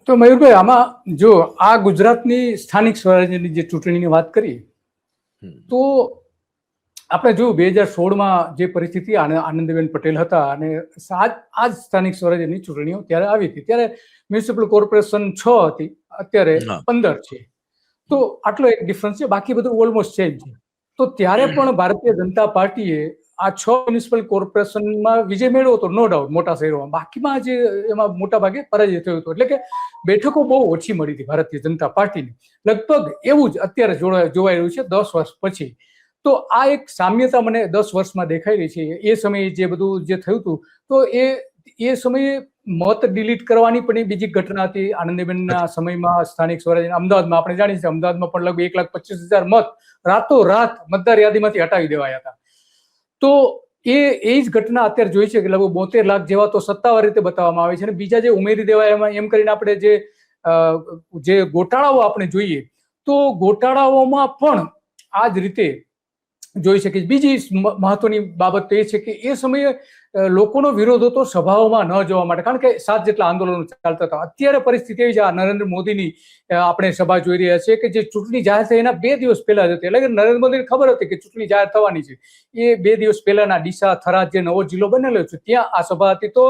તો મયુરભાઈ, આમાં જો આ ગુજરાતની સ્થાનિક સ્વરાજ્યની જે ચૂંટણીની વાત કરીએ તો આપણે જોયું 2016માં જે પરિસ્થિતિ આનંદીબેન પટેલ હતા અને આ જ સ્થાનિક સ્વરાજ્યની ચૂંટણીઓ ત્યારે આવી હતી, ત્યારે મ્યુનિસિપલ કોર્પોરેશન 6 હતી, અત્યારે 15 છે. તો આટલો એક ડિફરન્સ છે, બાકી બધું ઓલમોસ્ટ સેમ છે. તો ત્યારે પણ ભારતીય જનતા પાર્ટીએ આ 6 મ્યુનિસિપલ કોર્પોરેશનમાં વિજય મેળવ્યો હતો, નો ડાઉટ, મોટા શહેરોમાં. બાકીમાં જે એમાં મોટા ભાગે પરાજય થયો હતો, એટલે કે બેઠકો બહુ ઓછી મળી હતી ભારતીય જનતા પાર્ટીની. લગભગ એવું જ અત્યારે જોવાઈ રહ્યું છે 10 વર્ષ પછી. તો આ એક સામ્યતા મને 10 વર્ષમાં દેખાઈ રહી છે. એ સમયે જે બધું જે થયું હતું, તો એ સમયે મત ડિલીટ કરવાની પણ બીજી ઘટના હતી. આનંદીબેનના સમયમાં સ્થાનિક સ્વરાજ્ય અમદાવાદમાં આપણે જાણીએ છીએ, અમદાવાદમાં પણ લગભગ 1,25,000 મત રાતોરાત મતદાર યાદીમાંથી હટાવી દેવાયા હતા. તો એ જ ઘટના અત્યારે જોઈ છે કે લગભગ 72 લાખ જેવા તો સત્તાવાર રીતે બતાવવામાં આવે છે, અને બીજા જે ઉમેરી દેવાય એમાં એમ કરીને આપણે જે ગોટાળાઓ આપણે જોઈએ તો ગોટાળાઓમાં પણ આ જ રીતે જોઈ શકીએ. બીજી મહત્વની બાબત તો એ છે કે એ સમયે લોકોનો વિરોધ હતો સભાઓમાં ન જવા માટે, કારણ કે 7 જેટલા આંદોલનો ચાલતા હતા. અત્યારે પરિસ્થિતિ એવી છે, આ નરેન્દ્ર મોદીની આપણે સભા જોઈ રહ્યા છીએ કે જે ચૂંટણી જાહેર થઈ એના 2 દિવસ પહેલા જ હતી. એટલે કે નરેન્દ્ર મોદીને ખબર હતી કે ચૂંટણી જાહેર થવાની છે. એ 2 દિવસ પહેલાના ડીસા, થરાદ જે નવો જિલ્લો બનેલો છે ત્યાં આ સભા હતી. તો